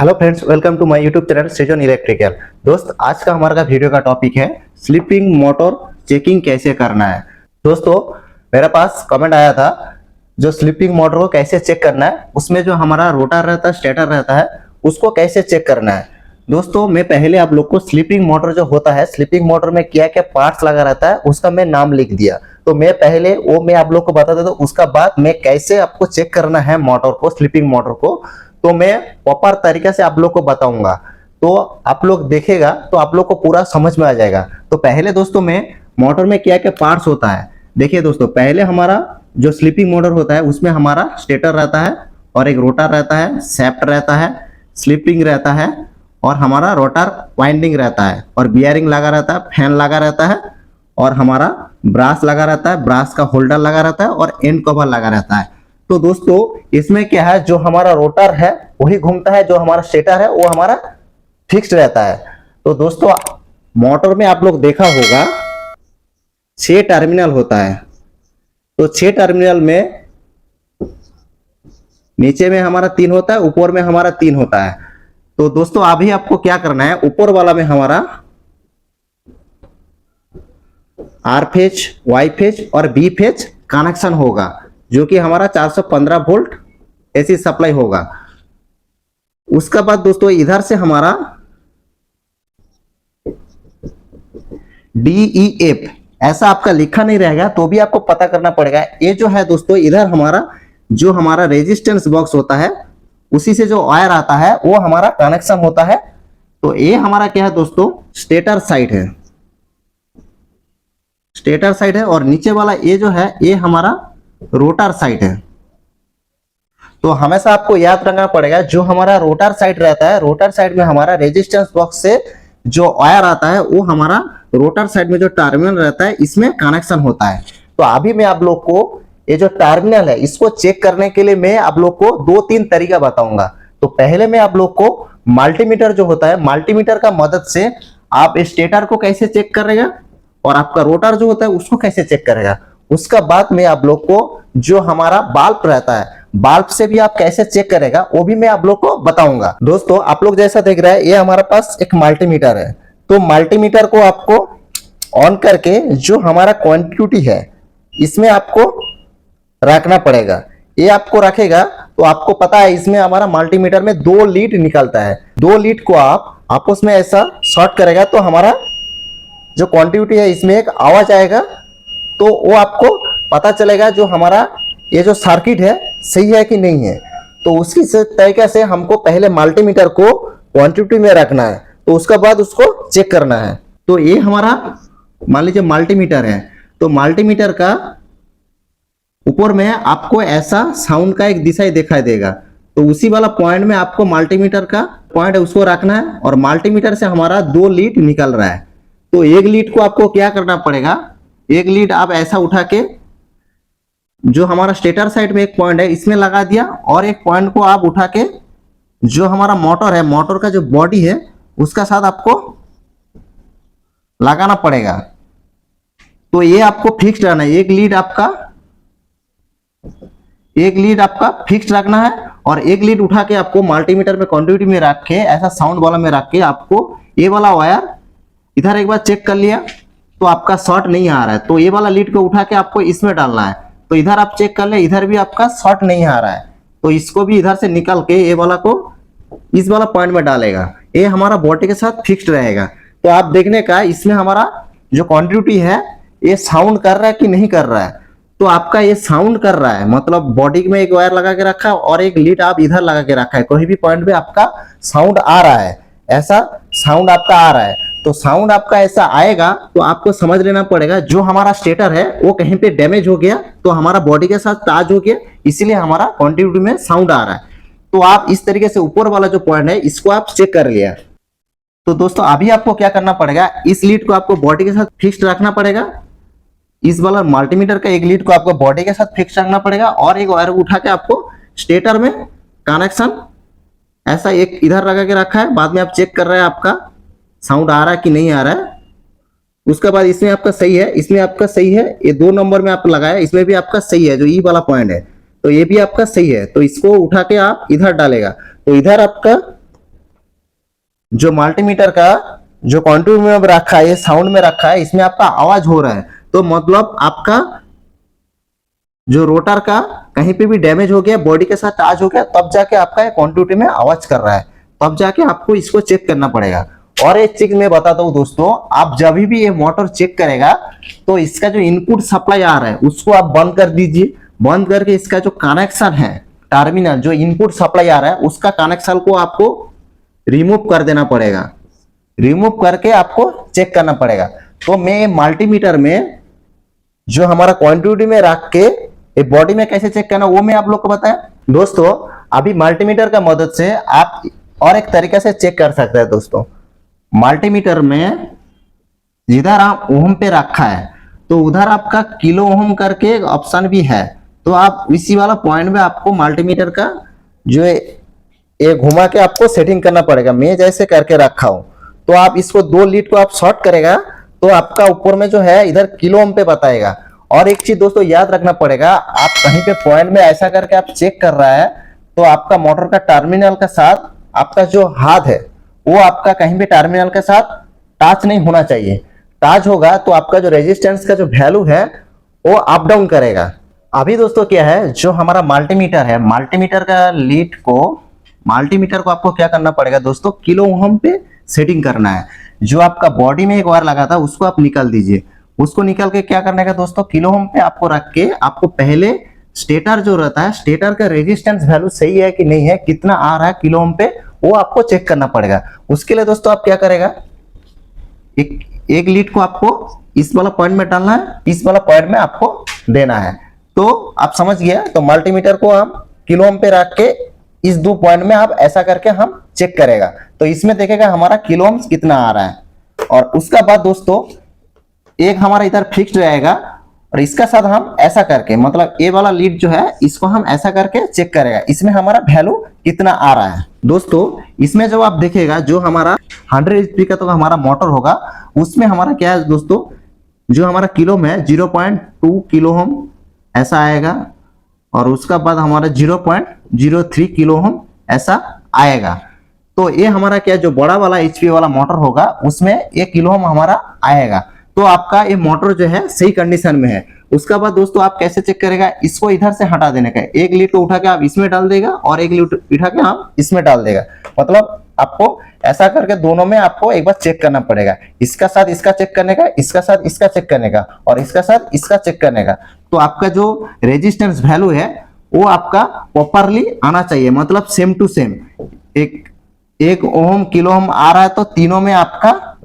Hello friends, welcome to my YouTube channel Srijan Electrical. दोस्त, आज का हमारा वीडियो का टॉपिक है स्लीपिंग मोटर चेकिंग कैसे करना है। दोस्तों, मेरे पास कमेंट आया था जो स्लीपिंग मोटर को कैसे चेक करना है, उसमें जो हमारा रोटर रहता है, स्टेटर रहता है, उसको कैसे चेक करना है। दोस्तों, मैं पहले आप लोग को स्लीपिंग मोटर जो होता है, स्लीपिंग मोटर में क्या क्या पार्ट्स लगा रहता है उसका मैं नाम लिख दिया। तो मैं पहले वो मैं आप लोग को बता देता हूँ, उसका बाद मैं कैसे आपको चेक करना है मोटर को, स्लीपिंग मोटर को, तो मैं प्रॉपर तरीके से आप लोग को बताऊंगा। तो आप लोग देखेगा तो आप लोग को पूरा समझ में आ जाएगा। तो पहले दोस्तों, मैं मोटर में क्या क्या पार्ट्स होता है देखिए। दोस्तों, पहले हमारा जो स्लीपिंग मोटर होता है उसमें हमारा स्टेटर रहता है और एक रोटर रहता है, सैफ्ट रहता है, स्लीपिंग रहता है और हमारा रोटर वाइंडिंग रहता है और बियरिंग लगा रहता है, फैन लगा रहता है और हमारा ब्रास लगा रहता है, ब्रास का होल्डर लगा रहता है और एंड कवर लगा रहता है। तो दोस्तों, इसमें क्या है, जो हमारा रोटर है वही घूमता है, जो हमारा स्टेटर है वो हमारा फिक्स्ड रहता है। तो दोस्तों, मोटर में आप लोग देखा होगा 6 टर्मिनल होता है। तो 6 टर्मिनल में नीचे में हमारा 3 होता है, ऊपर में हमारा 3 होता है। तो दोस्तों, अभी आपको क्या करना है, ऊपर वाला में हमारा आर फेज, वाई फेज और बी फेज कनेक्शन होगा, जो कि हमारा 415 वोल्ट एसी सप्लाई होगा। उसका बाद दोस्तों, इधर से हमारा DEF ऐसा आपका लिखा नहीं रहेगा, तो भी आपको पता करना पड़ेगा। ये जो है दोस्तों, इधर हमारा जो हमारा रेजिस्टेंस बॉक्स होता है, उसी से जो वायर आता है वो हमारा कनेक्शन होता है। तो ये हमारा क्या है दोस्तों, स्टेटर साइड है, स्टेटर साइड है। और नीचे वाला ये जो है ये हमारा रोटर साइड है। तो हमेशा आपको याद रखना पड़ेगा, जो हमारा रोटर साइड रहता है, रोटर साइड में हमारा रेजिस्टेंस बॉक्स से जो वायर आता है वो हमारा रोटर साइड में जो टर्मिनल रहता है इसमें कनेक्शन होता है। तो अभी मैं आप लोग को ये जो टर्मिनल है इसको चेक करने के लिए मैं आप लोग को 2-3 तरीका बताऊंगा। तो पहले मैं आप लोग को मल्टीमीटर जो होता है, मल्टीमीटर का मदद से आप स्टेटर को कैसे चेक करेगा और आपका रोटर जो होता है उसको कैसे चेक करेगा। उसका बाद में आप लोग को जो हमारा बाल्ब रहता है, बाल्ब से भी आप कैसे चेक करेगा वो भी मैं आप लोग को बताऊंगा। दोस्तों, आप लोग जैसा देख रहे हैं, ये हमारे पास एक मल्टीमीटर है। तो मल्टीमीटर को आपको ऑन करके जो हमारा क्वांटिटी है इसमें आपको रखना पड़ेगा। ये आपको रखेगा तो आपको पता है इसमें हमारा मल्टीमीटर में 2 लीड निकलता है। 2 लीड को आप आपस में ऐसा शॉर्ट करेगा तो हमारा जो क्वांटिटी है इसमें एक आवाज आएगा। तो वो आपको पता चलेगा जो हमारा ये जो सर्किट है सही है कि नहीं है। तो उसकी तरीके से हमको पहले मल्टीमीटर को क्वांटिटी में रखना है, तो उसके बाद उसको चेक करना है। तो ये हमारा मान लीजिए मल्टीमीटर है। तो मल्टीमीटर का ऊपर में आपको ऐसा साउंड का एक दिशा दिखाई देगा। तो उसी वाला पॉइंट में आपको मल्टीमीटर का पॉइंट है उसको रखना है। और मल्टीमीटर से हमारा 2 लीड निकल रहा है। तो एक लीड को आपको क्या करना पड़ेगा, एक लीड आप ऐसा उठा के जो हमारा स्टेटर साइड में एक पॉइंट है इसमें लगा दिया, और एक पॉइंट को आप उठा के जो हमारा मोटर है, मोटर का जो बॉडी है उसका साथ आपको लगाना पड़ेगा। तो ये आपको फिक्स रहना है। एक लीड आपका फिक्स रखना है और एक लीड उठा के आपको मल्टीमीटर में क्वांटिटी में रख के ऐसा साउंड वाला में रख के आपको ये वाला वायर इधर एक बार चेक कर लिया तो आपका शॉर्ट नहीं आ रहा है, तो ये वाला लीड को उठा के आपको इसमें डालना है। तो इधर आप चेक कर ले, इधर भी आपका शॉर्ट नहीं आ रहा है, तो इसको भी इधर से निकाल के ये वाला को इस वाला पॉइंट में डालेगा। ये हमारा बॉडी के साथ फिक्स्ड रहेगा। तो आप देखने का इसमें हमारा जो क्वांटिटी है ये साउंड कर रहा है कि नहीं कर रहा है। तो आपका ये साउंड कर रहा है, मतलब बॉडी में एक वायर लगा के रखा है और एक लीड आप इधर लगा के रखा है, कोई भी पॉइंट पे आपका साउंड आ रहा है, ऐसा साउंड आपका आ रहा है। तो साउंड आपका ऐसा आएगा तो आपको समझ लेना पड़ेगा जो हमारा स्टेटर है वो कहीं पे डैमेज हो गया, तो हमारा बॉडी के साथ टच हो गया, इसीलिए हमारा क्वांटिटी में साउंड आ रहा है। तो आप इस तरीके से ऊपर वाला जो पॉइंट है इसको आप चेक कर लिया। तो दोस्तों, अभी आपको क्या करना पड़ेगा, इस लीड को आपको बॉडी के साथ फिक्स्ड रखना पड़ेगा। इस वाला मल्टीमीटर का एक लीड को आपको बॉडी के साथ फिक्स रखना पड़ेगा और एक वायर उठा के आपको स्टेटर में कनेक्शन ऐसा एक इधर लगा के रखा है। बाद में आप चेक कर रहे हैं आपका साउंड आ रहा है कि नहीं आ रहा है। उसके बाद इसमें आपका सही है, इसमें आपका सही है, ये 2 नंबर में आप लगाया, इसमें भी आपका सही है, जो ई वाला पॉइंट है तो ये भी आपका सही है। तो इसको उठा के आप इधर डालेगा तो इधर आपका जो मल्टीमीटर का जो कंट्रोल में रखा है, ये साउंड में रखा है, इसमें आपका आवाज हो रहा है, तो मतलब आपका जो रोटर का कहीं पे भी डैमेज हो गया, बॉडी के साथ टच हो गया, तब जाके आपका कंटिन्यूटी में आवाज कर रहा है, तब जाके आपको इसको चेक करना पड़ेगा। और एक चीज मैं बताता हूँ दोस्तों, आप जब भी ये मोटर चेक करेगा तो इसका जो इनपुट सप्लाई आ रहा है उसको आप बंद कर दीजिए। बंद करके इसका जो कनेक्शन है, टर्मिनल जो इनपुट सप्लाई आ रहा है उसका कनेक्शन को आपको रिमूव कर देना पड़ेगा। रिमूव करके आपको चेक करना पड़ेगा। तो मैं मल्टीमीटर में जो हमारा क्वांटिटी में रख के ये बॉडी में कैसे चेक करना वो मैं आप लोग को बताया। दोस्तों अभी मल्टीमीटर का मदद से आप और एक तरीके से चेक कर सकते हैं। दोस्तों मल्टीमीटर में जिधर आप ओम पे रखा है तो उधर आपका किलो ओम करके एक ऑप्शन भी है, तो आप इसी वाला पॉइंट में आपको मल्टीमीटर का जो ये घुमा के आपको सेटिंग करना पड़ेगा। मैं जैसे करके रखा हूं, तो आप इसको 2 लीड को आप शॉर्ट करेगा तो आपका ऊपर में जो है इधर किलो ओम पे बताएगा। और एक चीज दोस्तों याद रखना पड़ेगा, आप कहीं पे पॉइंट में ऐसा करके आप चेक कर रहा है तो आपका मोटर का टर्मिनल का साथ आपका जो हाथ है वो आपका कहीं भी टर्मिनल के साथ टच नहीं होना चाहिए। टच होगा तो आपका जो रेजिस्टेंस का जो वैल्यू है वो अप डाउन करेगा। अभी दोस्तों क्या है, जो हमारा मल्टीमीटर है, मल्टीमीटर का लीड को, मल्टीमीटर को आपको क्या करना पड़ेगा दोस्तों, किलो ओम पे सेटिंग करना है। जो आपका बॉडी में एक वायर लगा था उसको आप निकाल दीजिए। उसको निकाल के क्या करने का दोस्तों, किलो ओम पे आपको रख के आपको पहले स्टेटर जो रहता है, स्टेटर का रेजिस्टेंस वैल्यू सही है कि नहीं है, कितना आ रहा है किलो ओम पे, वो आपको चेक करना पड़ेगा। उसके लिए दोस्तों आप क्या करेगा, एक लीड को आपको इस वाला पॉइंट में डालना है, इस वाला पॉइंट में आपको देना है। तो आप समझ गया। तो मल्टीमीटर को हम किलो ओम पे रख के इस 2 पॉइंट में आप ऐसा करके हम चेक करेगा, तो इसमें देखेगा हमारा किलो ओम कितना आ रहा है। और उसका बाद दोस्तों एक हमारा इधर फिक्स्ड रहेगा और इसका साथ हम ऐसा करके, मतलब ए वाला लीड जो है इसको हम ऐसा करके चेक करेगा, इसमें हमारा वैल्यू कितना आ रहा है। दोस्तों इसमें जब आप देखेगा जो हमारा 100 एचपी का तो हमारा मोटर होगा, उसमें हमारा क्या है दोस्तों, जो हमारा किलो में 0.2 किलो ओम ऐसा आएगा और उसका बाद हमारा 0.03 किलो ओम ऐसा आएगा। तो ये हमारा क्या, जो बड़ा वाला एचपी वाला मोटर होगा उसमें 1 किलो ओम हमारा आएगा। तो आपका ये मोटर जो है सही कंडीशन में है। उसका बाद दोस्तों आप कैसे चेक करेगा, इसको इधर से हटा देने का, एक लीड को उठा के आप इसमें डाल देगा और एक लीड उठा के आप इसमें डाल देगा। मतलब आपको ऐसा करके दोनों में आपको एक बार चेक करना पड़ेगा, इसका साथ इसका चेक करने का, इसका साथ इसका चेक करने का और इसका साथ इसका चेक करने का। तो आपका जो रेजिस्टेंस वैल्यू है वो आपका प्रॉपरली आना चाहिए, मतलब सेम टू सेम। एक ओम किलो ओम आ रहा है तो तीनों में आपका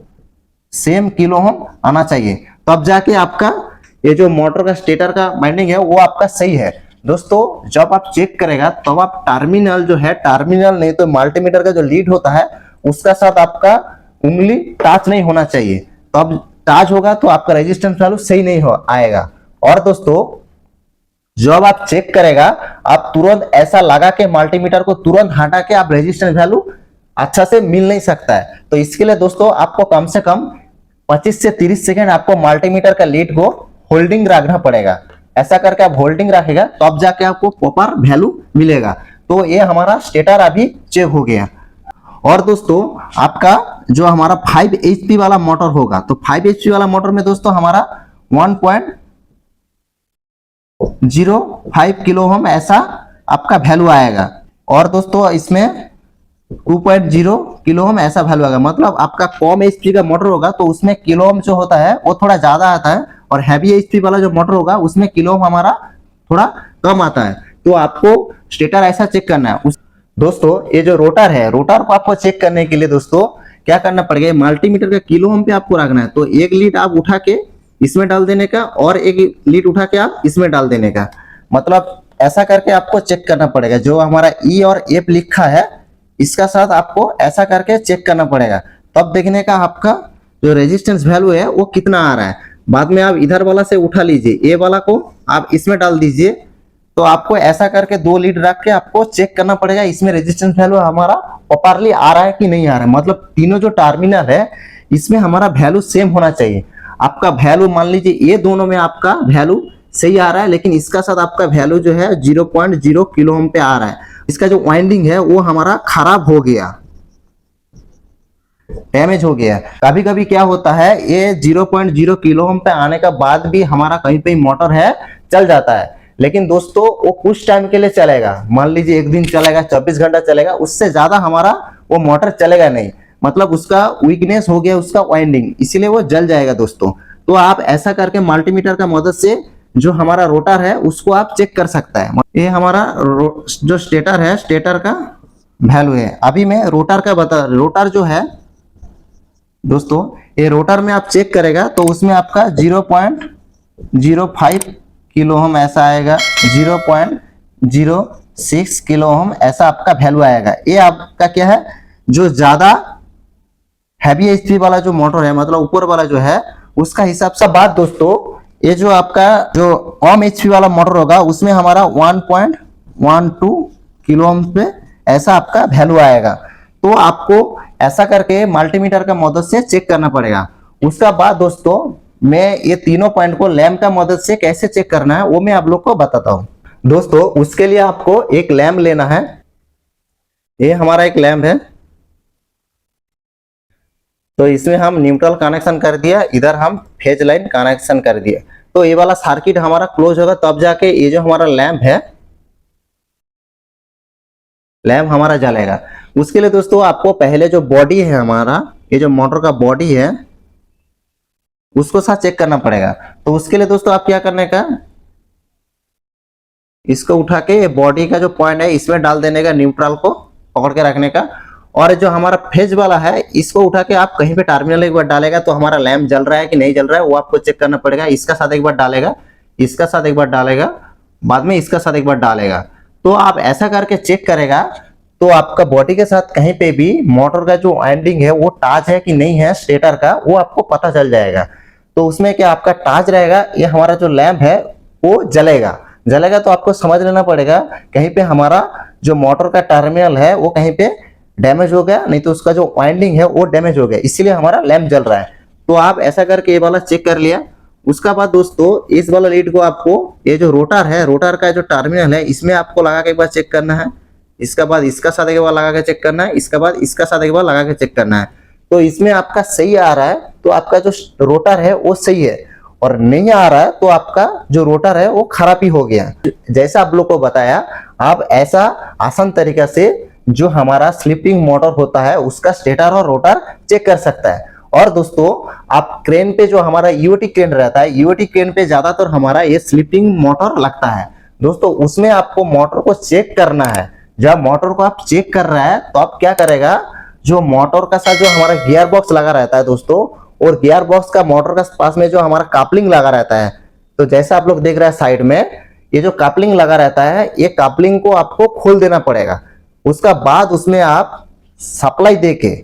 सेम किलो ओम आना चाहिए, तब जाके आपका ये जो मोटर का स्टेटर का वाइंडिंग है वो आपका सही है। दोस्तों जब आप चेक करेगा तब तो आप टर्मिनल जो है, टर्मिनल नहीं तो मल्टीमीटर का जो लीड होता है उसका साथ आपका उंगली टच नहीं होना चाहिए, तब टच होगा तो आपका रेजिस्टेंस वैल्यू सही नहीं हो आएगा। और दोस्तों जब आप चेक करेगा आप तुरंत ऐसा लगा के मल्टीमीटर को तुरंत हटा के आप रेजिस्टेंस वैल्यू अच्छा से मिल नहीं सकता है। तो इसके लिए दोस्तों आपको कम से कम 25 से 30 सेकेंड आपको मल्टीमीटर का लीड को होल्डिंग रखना पड़ेगा। ऐसा करके आप होल्डिंग रखेगा तो अब जाके आपको प्रॉपर वैल्यू मिलेगा। तो ये हमारा स्टेटर अभी चेक हो गया। और दोस्तों आपका जो हमारा 5 HP वाला मोटर होगा, तो 5 HP वाला मोटर में दोस्तों हमारा 1.05 किलो ओम ऐसा आपका वैल्यू आएगा। और दोस्तों इसमें 2.0 किलो ओम ऐसा वैल्यू आएगा। मतलब आपका कम एचपी का मोटर होगा तो उसमें किलो ओम जो होता है वो थोड़ा ज्यादा आता है, और हैवी एचपी वाला जो मोटर होगा उसमें किलो ओम हमारा थोड़ा कम आता है। तो आपको स्टेटर ऐसा चेक करना है। दोस्तों ये जो रोटर है, रोटर को आपको चेक करने के लिए दोस्तों क्या करना पड़ेगा, मल्टीमीटर का किलो ओम पे आपको रखना है। तो एक लीड आप उठा के इसमें डाल देने का और एक लीड उठा के आप इसमें डाल देने का, मतलब ऐसा करके आपको चेक करना पड़ेगा। जो हमारा ई और एफ लिखा है इसका साथ आपको ऐसा करके चेक करना पड़ेगा, तब देखने का आपका जो रेजिस्टेंस वैल्यू है वो कितना आ रहा है। बाद में आप इधर वाला से उठा लीजिए, ए वाला को आप इसमें डाल दीजिए। तो आपको ऐसा करके 2 लीड रख के आपको चेक करना पड़ेगा इसमें रेजिस्टेंस वैल्यू हमारा प्रॉपरली आ रहा है कि नहीं आ रहा है। मतलब तीनों जो टर्मिनल है इसमें हमारा वैल्यू सेम होना चाहिए। आपका वैल्यू मान लीजिए ये दोनों में आपका वैल्यू सही आ रहा है, लेकिन इसका साथ आपका वैल्यू जो है 0.0 किलो ओम पे आ रहा है, इसका जो वाइंडिंग है वो हमारा खराब हो गया। डैमेज हो गया। कभी कभी क्या होता है, ये 0.0 किलो ओम पे आने के बाद भी हमारा कहीं पे मोटर है चल जाता है, लेकिन दोस्तों वो कुछ टाइम के लिए चलेगा, मान लीजिए एक दिन चलेगा, 24 घंटा चलेगा, उससे ज्यादा हमारा वो मोटर चलेगा नहीं। मतलब उसका वीकनेस हो गया उसका वाइंडिंग, इसीलिए वो जल जाएगा दोस्तों। तो आप ऐसा करके मल्टीमीटर का मदद से जो हमारा रोटर है उसको आप चेक कर सकता है। ये हमारा जो स्टेटर है, स्टेटर का वैल्यू है। अभी मैं रोटर का रोटर जो है दोस्तों, ये रोटर में आप चेक करेगा तो उसमें आपका 0.05 किलो ओम ऐसा आएगा, 0.06 किलो ओम ऐसा आपका वैल्यू आएगा। ये आपका क्या है, जो ज्यादा हैवी एचपी वाला जो मोटर है, मतलब ऊपर वाला जो है उसका हिसाब से बात दोस्तों, ये जो आपका जो कम एचपी वाला मोटर होगा उसमें हमारा 1.12 किलो ओम पे ऐसा आपका वैल्यू आएगा। तो आपको ऐसा करके मल्टीमीटर का मदद से चेक करना पड़ेगा। उसका बाद दोस्तों मैं ये तीनों पॉइंट को लैंप का मदद से कैसे चेक करना है वो मैं आप लोग को बताता हूं। दोस्तों उसके लिए आपको एक लैंप लेना है। ये हमारा एक लैंप है, तो इसमें हम न्यूट्रल कनेक्शन कर दिया, इधर हम फेज लाइन कनेक्शन कर दिया। तो ये वाला सर्किट हमारा क्लोज होगा तब जाके ये जो हमारा लैंप है, लैंप हमारा जलेगा। उसके लिए दोस्तों आपको पहले जो बॉडी है हमारा, ये जो मोटर का बॉडी है उसको साथ चेक करना पड़ेगा। तो उसके लिए दोस्तों आप क्या करने का, इसको उठा के ये बॉडी का जो पॉइंट है इसमें डाल देने का, न्यूट्रल को पकड़ के रखने का। और जो हमारा फेज वाला है इसको उठा के आप कहीं पे टर्मिनल एक बार डालेगा तो हमारा लैंप जल रहा है कि नहीं जल रहा है वो आपको चेक करना पड़ेगा। इसका साथ एक बार डालेगा, इसका साथ एक बार डालेगा, बाद में इसका साथ एक बार डालेगा। तो आप ऐसा करके चेक करेगा तो आपका बॉडी के साथ कहीं पे भी मोटर का जो वाइंडिंग है वो टाच है कि नहीं है स्टेटर का, वो आपको पता चल जाएगा। तो उसमें क्या आपका टाच रहेगा, ये हमारा जो लैंप है वो जलेगा। जलेगा तो आपको समझ लेना पड़ेगा कहीं पे हमारा जो मोटर का टर्मिनल है वो कहीं पे डैमेज हो गया, नहीं तो उसका जो वाइंडिंग है वो डैमेज हो गया, इसीलिए हमारा लैंप जल रहा है। तो आप ऐसा करके ये वाला चेक कर लिया। उसका बाद दोस्तों इस वाला लीड को आपको, ये जो रोटर है, रोटर का जो टर्मिनल है इसमें आपको लगा के एक बार चेक करना है। इसका बाद इसका साथ एक बार लगा के चेक करना है, इसका बाद इसका साथ एक बार लगा के चेक करना है। तो इसमें आपका सही आ रहा है तो आपका जो रोटर है वो सही है, और नहीं आ रहा है तो आपका जो रोटर है वो खराब ही हो गया। जैसा आप लोग को बताया, आप ऐसा आसान तरीका से जो हमारा स्लिपिंग मोटर होता है उसका स्टेटर और रोटर चेक कर सकता है। और दोस्तों आप क्रेन पे जो हमारा यूओटी क्रेन रहता है, यूओटी क्रेन पे ज्यादातर हमारा ये स्लिपिंग मोटर लगता है दोस्तों। उसमें आपको मोटर को चेक करना है। जब मोटर को आप चेक कर रहा है तो आप क्या करेगा, जो मोटर का साथ जो हमारा गियर बॉक्स लगा रहता है दोस्तों, और गियर बॉक्स का मोटर का पास में जो हमारा कपलिंग लगा रहता है, तो जैसा आप लोग देख रहे हैं साइड में ये जो कपलिंग लगा रहता है, ये कपलिंग को आपको खोल देना पड़ेगा। उसका बाद उसमें आप सप्लाई देके,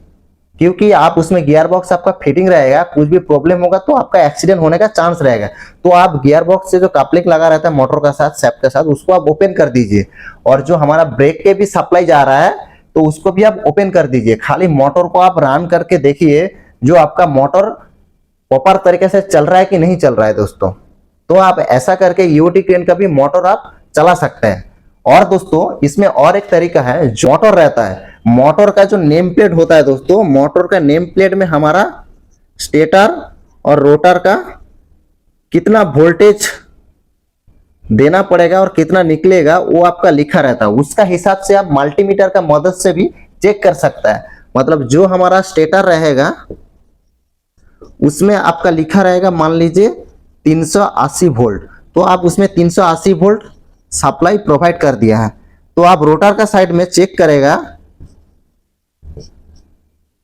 क्योंकि आप उसमें गियर बॉक्स आपका फिटिंग रहेगा, कुछ भी प्रॉब्लम होगा तो आपका एक्सीडेंट होने का चांस रहेगा। तो आप गियर बॉक्स से जो कपलिंग लगा रहता है मोटर का साथ, सैप के साथ, उसको आप ओपन कर दीजिए। और जो हमारा ब्रेक के भी सप्लाई जा रहा है तो उसको भी आप ओपन कर दीजिए। खाली मोटर को आप रन करके देखिए जो आपका मोटर प्रॉपर तरीके से चल रहा है कि नहीं चल रहा है दोस्तों। तो आप ऐसा करके यूओटी क्रेन का भी मोटर आप चला सकते हैं। और दोस्तों इसमें और एक तरीका है, जो मोटर रहता है, मोटर का जो नेम प्लेट होता है दोस्तों, मोटर का नेम प्लेट में हमारा स्टेटर और रोटर का कितना वोल्टेज देना पड़ेगा और कितना निकलेगा वो आपका लिखा रहता है। उसका हिसाब से आप मल्टीमीटर का मदद से भी चेक कर सकता है। मतलब जो हमारा स्टेटर रहेगा उसमें आपका लिखा रहेगा मान लीजिए 380 वोल्ट, तो आप उसमें 380 वोल्ट सप्लाई प्रोवाइड कर दिया है। तो आप रोटर का साइड में चेक करेगा,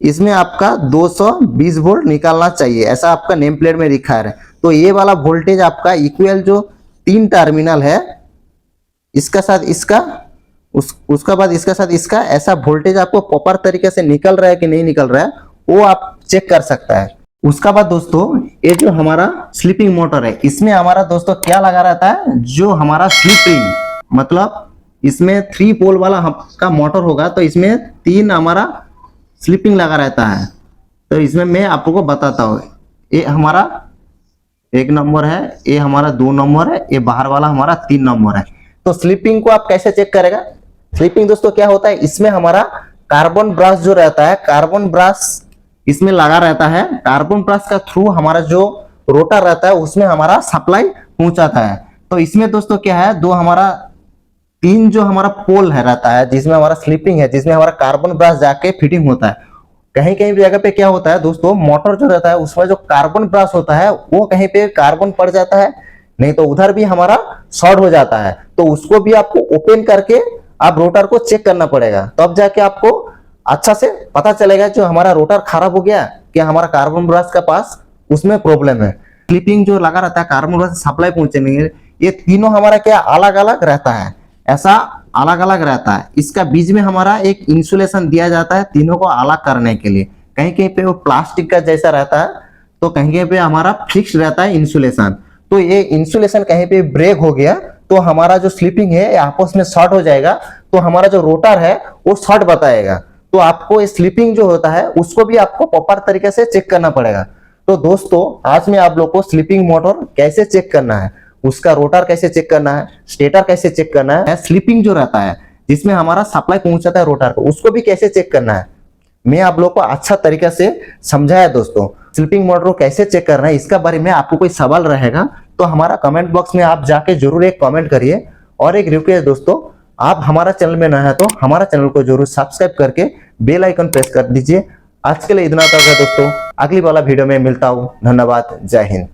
इसमें आपका 220 वोल्ट निकालना चाहिए, ऐसा आपका नेम प्लेट में लिखा है। तो ये वाला वोल्टेज आपका इक्वल जो 3 टर्मिनल है, इसका साथ इसका, उसका बाद इसका साथ इसका, ऐसा वोल्टेज आपको प्रॉपर तरीके से निकल रहा है कि नहीं निकल रहा है वो आप चेक कर सकता है। उसका बाद दोस्तों ये जो हमारा स्लीपिंग मोटर है, इसमें हमारा दोस्तों क्या लगा रहता है, जो हमारा स्लीपिंग मतलब इसमें 3 पोल वाला का मोटर होगा, तो इसमें 3 हमारा स्लीपिंग लगा रहता है। तो इसमें मैं आपको बताता हूँ, ये हमारा 1 नंबर है, ये हमारा 2 नंबर है, ये बाहर वाला हमारा 3 नंबर है। तो स्लीपिंग को आप कैसे चेक करेगा, स्लीपिंग दोस्तों क्या होता है, इसमें हमारा कार्बन ब्रश जो रहता है, कार्बन ब्रश इसमें लगा रहता है, कार्बन ब्रश का थ्रू हमारा जो रोटर रहता है उसमें हमारा सप्लाई पहुंचाता है। तो इसमें दोस्तों क्या है, दो हमारा तीन जो हमारा पोल है रहता है जिसमें हमारा स्लिपिंग है, जिसमें हमारा कार्बन ब्रश जाके फिटिंग होता है। कहीं कहीं जगह पे क्या होता है दोस्तों, मोटर जो रहता है उसमें जो कार्बन ब्रश होता है वो कहीं पे कार्बन पड़ जाता है, नहीं तो उधर भी हमारा शॉर्ट हो जाता है। तो उसको भी आपको ओपन करके आप रोटर को चेक करना पड़ेगा, तब जाके आपको अच्छा से पता चलेगा जो हमारा रोटर खराब हो गया कि हमारा कार्बन ब्रश का पास उसमें प्रॉब्लम है। क्लिपिंग जो लगा रहता है कार्बन ब्रश सप्लाई पहुंचने के लिए, ये तीनों हमारा क्या अलग अलग रहता है, ऐसा अलग अलग रहता है। इसका बीच में हमारा एक इंसुलेशन दिया जाता है तीनों को अलग करने के लिए। कहीं कहीं पे वो प्लास्टिक का जैसा रहता है, तो कहीं कहीं पे हमारा फिक्स रहता है इंसुलेशन। तो ये इंसुलेशन कहीं पे ब्रेक हो गया तो हमारा जो स्लिपिंग है आपस में शॉर्ट हो जाएगा, तो हमारा जो रोटर है वो शॉर्ट बताएगा। तो आपको स्लिपिंग जो होता है उसको भी आपको प्रॉपर तरीके से चेक करना पड़ेगा। तो दोस्तों आज मैं आप लोग को स्लिपिंग मोटर कैसे चेक करना है, उसका रोटर कैसे चेक करना है, स्टेटर कैसे चेक करना है, स्लिपिंग जो रहता है जिसमें हमारा सप्लाई पहुंचाता है रोटर को, उसको भी कैसे चेक करना है, मैं आप लोग को अच्छा तरीके से समझाया दोस्तों। स्लिपिंग मोटर को कैसे चेक करना है इसका बारे में आपको कोई सवाल रहेगा तो हमारा कमेंट बॉक्स में आप जाके जरूर एक कमेंट करिए। और एक रिक्वेस्ट दोस्तों, आप हमारा चैनल में नया है तो हमारा चैनल को जरूर सब्सक्राइब करके बेल आइकन प्रेस कर दीजिए। आज के लिए इतना तक है दोस्तों, अगली वाला वीडियो में मिलता हूँ। धन्यवाद, जय हिंद।